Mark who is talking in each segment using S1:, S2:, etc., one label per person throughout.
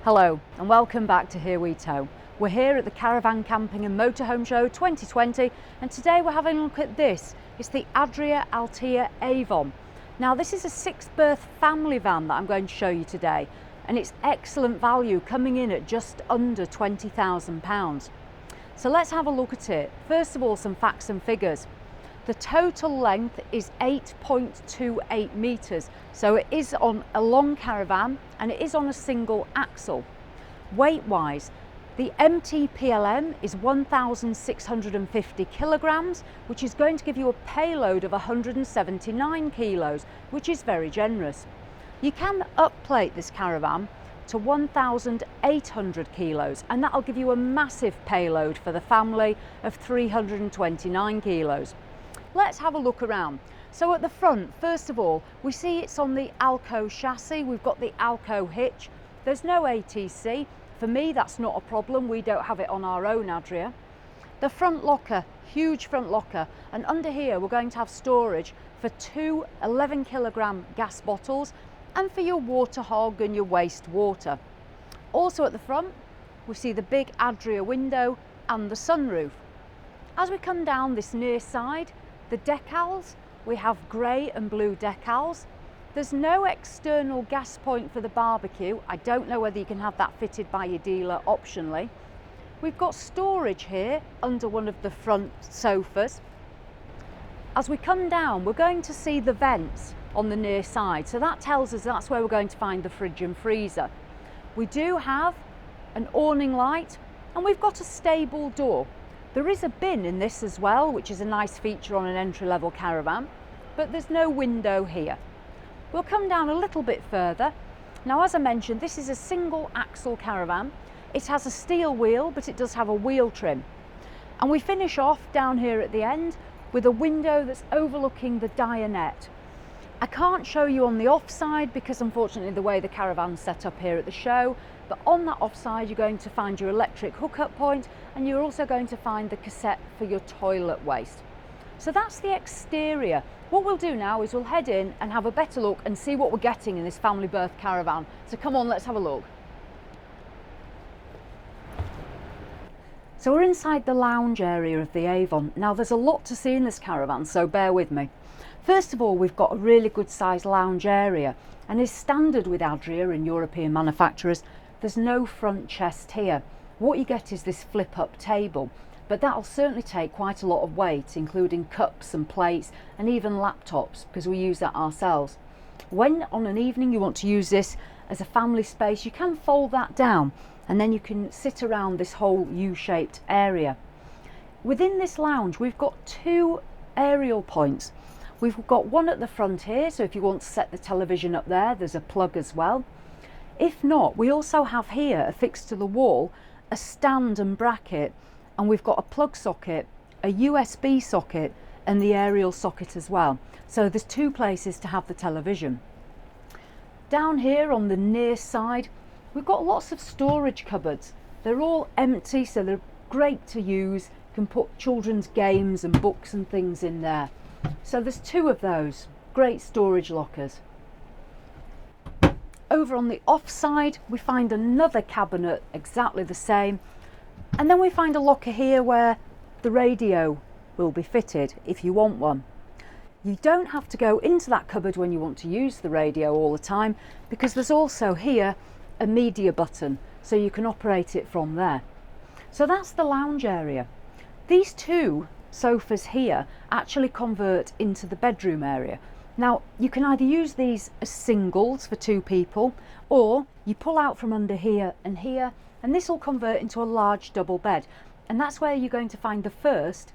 S1: Hello and welcome back to Here We Tow. We're here at the Caravan Camping and Motorhome Show 2020 and today we're having a look at this. It's the Adria Altea Avon. Now this is a 6-berth family van that I'm going to show you today and it's excellent value, coming in at just under £20,000. So let's have a look at it. First of all, some facts and figures. The total length is 8.28 metres, so it is on a long caravan and it is on a single axle. Weight wise, the MTPLM is 1,650 kilograms, which is going to give you a payload of 179 kilos, which is very generous. You can upplate this caravan to 1,800 kilos and that'll give you a massive payload for the family of 329 kilos. Let's have a look around. So at the front, first of all, we see it's on the Alco chassis. We've got the Alco hitch. There's no ATC. For me, that's not a problem. We don't have it on our own Adria. The front locker, huge front locker. And under here, we're going to have storage for two 11 kilogram gas bottles and for your water hog and your waste water. Also at the front, we see the big Adria window and the sunroof. As we come down this near side, the decals, we have grey and blue decals. There's no external gas point for the barbecue. I don't know whether you can have that fitted by your dealer optionally. We've got storage here under one of the front sofas. As we come down, we're going to see the vents on the near side. So that tells us that's where we're going to find the fridge and freezer. We do have an awning light and we've got a stable door. There is a bin in this as well, which is a nice feature on an entry-level caravan, but there's no window here. We'll come down a little bit further. Now, as I mentioned, this is a single axle caravan. It has a steel wheel, but it does have a wheel trim. And we finish off down here at the end with a window that's overlooking the Dinette. I can't show you on the offside because unfortunately the way the caravan's set up here at the show, but on that offside you're going to find your electric hookup point and you're also going to find the cassette for your toilet waste. So that's the exterior. What we'll do now is we'll head in and have a better look and see what we're getting in this family berth caravan. So come on, let's have a look. So we're inside the lounge area of the Avon. Now there's a lot to see in this caravan, so bear with me. First of all, we've got a really good sized lounge area and is standard with Adria and European manufacturers. There's no front chest here. What you get is this flip up table, but that'll certainly take quite a lot of weight, including cups and plates and even laptops, because we use that ourselves. When on an evening you want to use this as a family space, you can fold that down and then you can sit around this whole U-shaped area. Within this lounge, we've got two aerial points. We've got one at the front here, so if you want to set the television up there, there's a plug as well. If not, we also have here, affixed to the wall, a stand and bracket, and we've got a plug socket, a USB socket, and the aerial socket as well. So there's two places to have the television. Down here on the near side, we've got lots of storage cupboards. They're all empty, so they're great to use. You can put children's games and books and things in there. So there's two of those, great storage lockers. Over on the off side, we find another cabinet exactly the same. And then we find a locker here where the radio will be fitted if you want one. You don't have to go into that cupboard when you want to use the radio all the time, because there's also here a media button, so you can operate it from there. So that's the lounge area. These two sofas here actually convert into the bedroom area. Now you can either use these as singles for two people, or you pull out from under here, and this will convert into a large double bed, and that's where you're going to find the first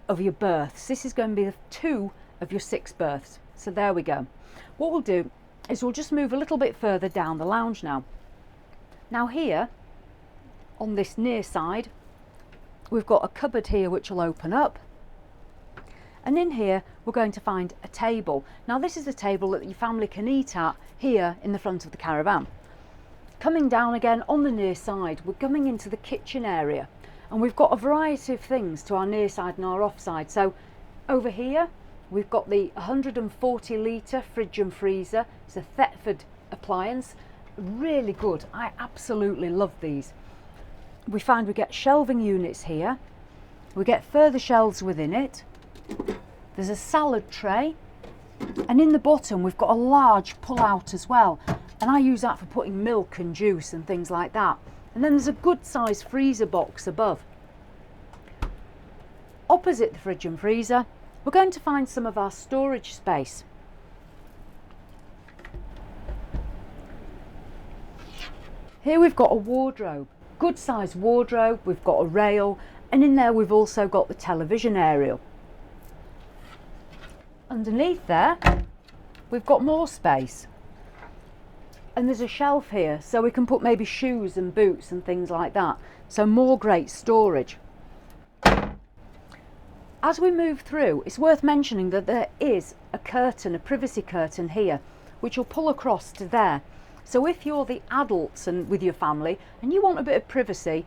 S1: of your berths. This is going to be the two of your 6 berths. So there we go. What we'll do is we'll just move a little bit further down the lounge now. Now here on this near side, we've got a cupboard here which will open up. And in here, we're going to find a table. Now this is a table that your family can eat at here in the front of the caravan. Coming down again on the near side, we're coming into the kitchen area. And we've got a variety of things to our near side and our off side. So over here, we've got the 140 litre fridge and freezer. It's a Thetford appliance. really good. I absolutely love these. We find we get shelving units here. We get further shelves within it. There's a salad tray, and in the bottom we've got a large pull out as well, and I use that for putting milk and juice and things like that. And then there's a good sized freezer box above. Opposite the fridge and freezer, we're going to find some of our storage space. Here we've got a wardrobe, good sized wardrobe, we've got a rail, and in there we've also got the television aerial. Underneath there we've got more space, and there's a shelf here so we can put maybe shoes and boots and things like that, so more great storage. As we move through, it's worth mentioning that there is a curtain, a privacy curtain here, which will pull across to there. So if you're the adults and with your family and you want a bit of privacy,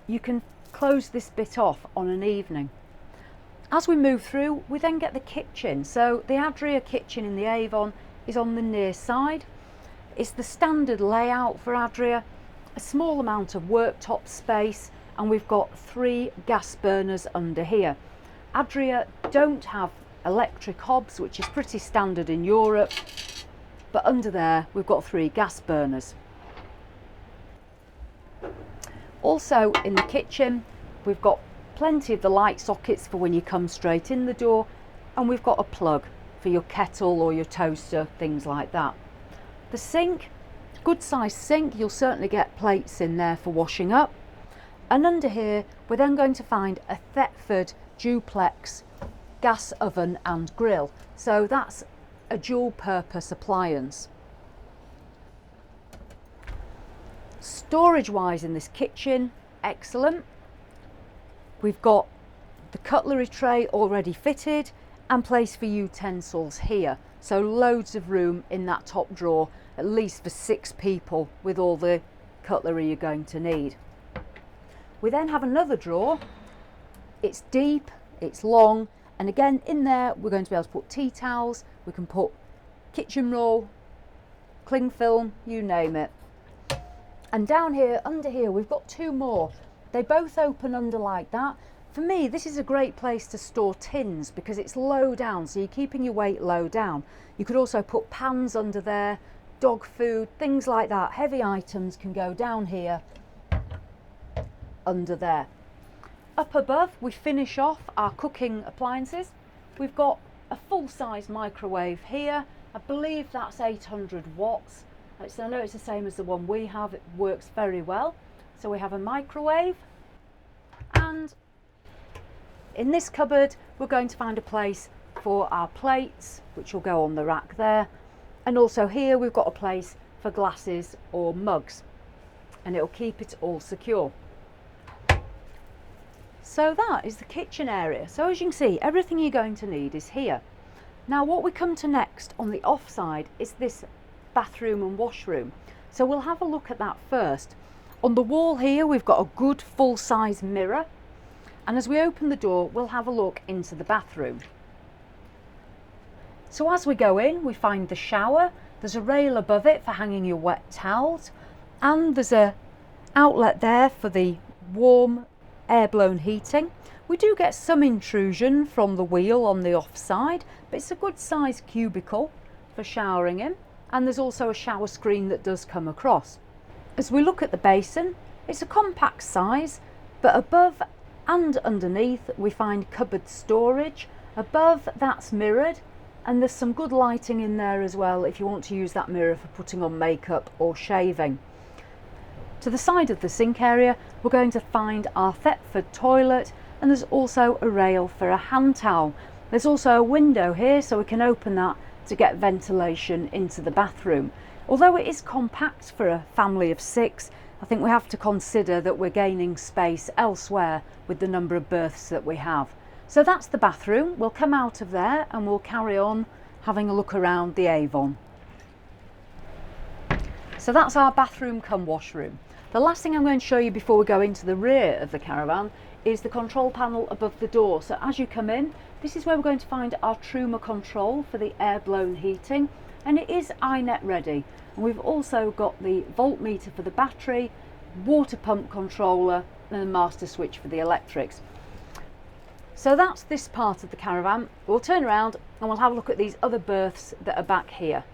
S1: you can close this bit off on an evening. As we move through, we then get the kitchen. So the Adria kitchen in the Avon is on the near side. It's the standard layout for Adria, a small amount of worktop space, and we've got 3 gas burners under here. Adria don't have electric hobs, which is pretty standard in Europe, but under there we've got 3 gas burners. Also in the kitchen we've got plenty of the light sockets for when you come straight in the door, and we've got a plug for your kettle or your toaster, things like that. The sink, good sized sink, you'll certainly get plates in there for washing up. And under here we're then going to find a Thetford duplex gas oven and grill, so that's a dual purpose appliance. Storage wise in this kitchen, excellent. We've got the cutlery tray already fitted and place for utensils here, so loads of room in that top drawer, at least for 6 people with all the cutlery you're going to need. We then have another drawer. It's deep, it's long, and again in there we're going to be able to put tea towels, we can put kitchen roll, cling film, you name it. And down here, under here, we've got 2 more. They both open under like that. For me, this is a great place to store tins because it's low down, so you're keeping your weight low down. You could also put pans under there, dog food, things like that. Heavy items can go down here, under there. Up above, we finish off our cooking appliances. We've got a full-size microwave here. I believe that's 800 watts. I know it's the same as the one we have. It works very well. So we have a microwave, and in this cupboard we're going to find a place for our plates, which will go on the rack there, and also here we've got a place for glasses or mugs, and it'll keep it all secure. So that is the kitchen area. So as you can see, everything you're going to need is here. Now what we come to next on the off side is this bathroom and washroom. So we'll have a look at that first. On the wall here we've got a good full-size mirror, and as we open the door we'll have a look into the bathroom. So as we go in, we find the shower. There's a rail above it for hanging your wet towels, and there's a outlet there for the warm air-blown heating. We do get some intrusion from the wheel on the off side, but it's a good sized cubicle for showering in, and there's also a shower screen that does come across. As we look at the basin, it's a compact size, but above and underneath we find cupboard storage. Above, that's mirrored, and there's some good lighting in there as well if you want to use that mirror for putting on makeup or shaving. To the side of the sink area we're going to find our Thetford toilet, and there's also a rail for a hand towel. There's also a window here so we can open that to get ventilation into the bathroom. Although it is compact for a family of 6, I think we have to consider that we're gaining space elsewhere with the number of berths that we have. So that's the bathroom. We'll come out of there and we'll carry on having a look around the Avon. So that's our bathroom cum washroom. The last thing I'm going to show you before we go into the rear of the Caravan is the control panel above the door. So as you come in, this is where we're going to find our Truma control for the air blown heating. and it is iNet ready. And we've also got the voltmeter for the battery, water pump controller and the master switch for the electrics. So that's this part of the caravan. We'll turn around and we'll have a look at these other berths that are back here.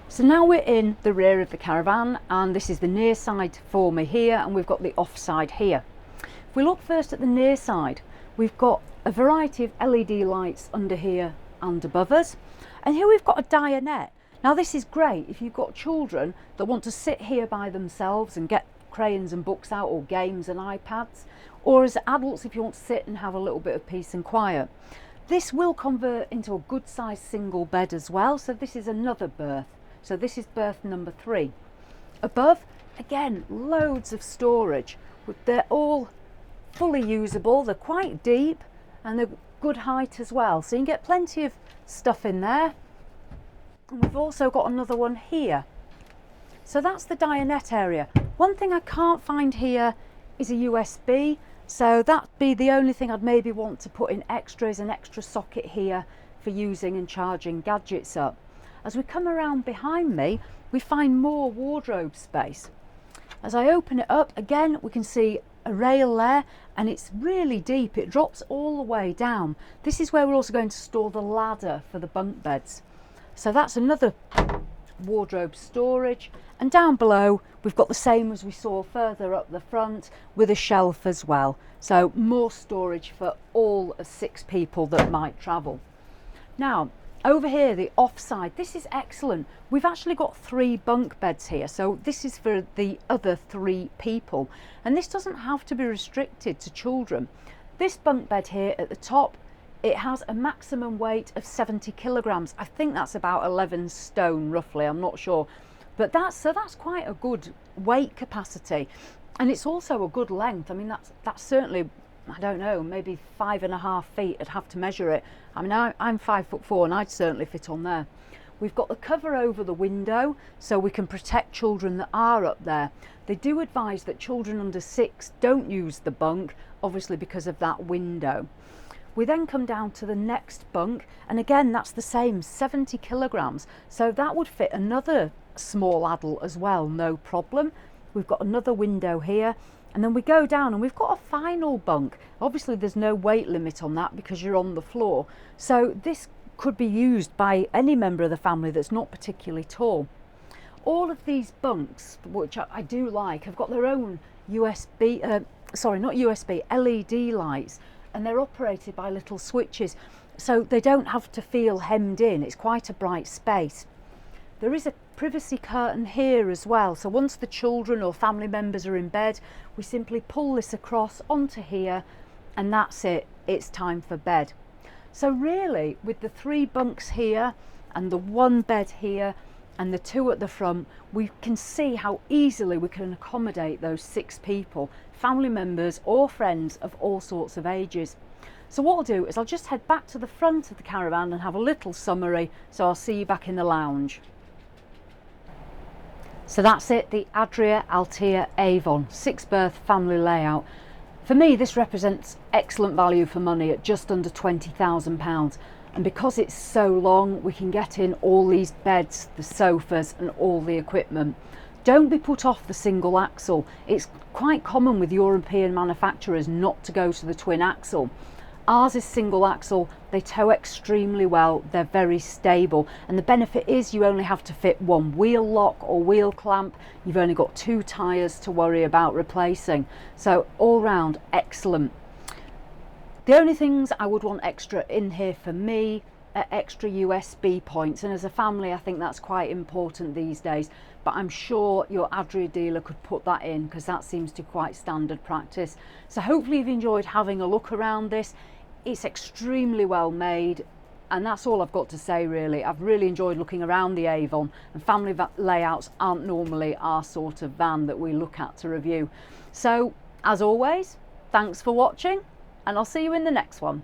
S1: So now we're in the rear of the caravan, and this is the near side for me here, and we've got the off side here. If we look first at the near side, we've got a variety of LED lights under here and above us, and here we've got a dinette. Now this is great if you've got children that want to sit here by themselves and get crayons and books out, or games and iPads, or as adults if you want to sit and have a little bit of peace and quiet. This will convert into a good sized single bed as well, so this is another berth. So this is berth number 3. Above, again, loads of storage. They're all fully usable, they're quite deep and they're good height as well, so you can get plenty of stuff in there. And we've also got another one here. So that's the dinette area. One thing I can't find here is a USB, so that'd be the only thing I'd maybe want to put in extra, is an extra socket here for using and charging gadgets up. As we come around behind me, we find more wardrobe space. As I open it up, again, we can see a rail there, and it's really deep. It drops all the way down. This is where we're also going to store the ladder for the bunk beds. So that's another wardrobe storage. And down below, we've got the same as we saw further up the front, with a shelf as well. So more storage for all of 6 people that might travel. Now, over here, the offside, this is excellent. We've actually got 3 bunk beds here, so this is for the other 3 people, and this doesn't have to be restricted to children. This bunk bed here at the top, it has a maximum weight of 70 kilograms. I think that's about 11 stone roughly, I'm not sure, but that's quite a good weight capacity, and it's also a good length. I mean, that's certainly, I don't know, maybe 5.5 feet. I'd have to measure it. I mean, I'm 5'4" and I'd certainly fit on there. We've got the cover over the window so we can protect children that are up there. They do advise that children under 6 don't use the bunk, obviously because of that window. We then come down to the next bunk, and again, that's the same, 70 kilograms. So that would fit another small adult as well, no problem. We've got another window here. And then we go down and we've got a final bunk. Obviously there's no weight limit on that because you're on the floor. So this could be used by any member of the family that's not particularly tall. All of these bunks, which I do like, have got their own LED lights, and they're operated by little switches. So they don't have to feel hemmed in. It's quite a bright space. There is a privacy curtain here as well, so once the children or family members are in bed, we simply pull this across onto here, and that's it, it's time for bed. So really, with the 3 bunks here and the 1 bed here and the 2 at the front, we can see how easily we can accommodate those 6 people, family members or friends of all sorts of ages. So what I'll do is I'll just head back to the front of the caravan and have a little summary, so I'll see you back in the lounge. So that's it, the Adria Altea Avon 6-berth family layout. For me, this represents excellent value for money at just under £20,000. And because it's so long, we can get in all these beds, the sofas and all the equipment. Don't be put off the single axle. It's quite common with European manufacturers not to go to the twin axle. Ours is single axle, they tow extremely well, they're very stable, and the benefit is you only have to fit 1 wheel lock or wheel clamp. You've only got 2 tyres to worry about replacing, so all round excellent. The only things I would want extra in here for me are extra USB points, and as a family I think that's quite important these days, but I'm sure your Adria dealer could put that in because that seems to be quite standard practice. So hopefully you've enjoyed having a look around this. It's extremely well made, and that's all I've got to say really. I've really enjoyed looking around the Avon, and family layouts aren't normally our sort of van that we look at to review. So as always, thanks for watching, and I'll see you in the next one.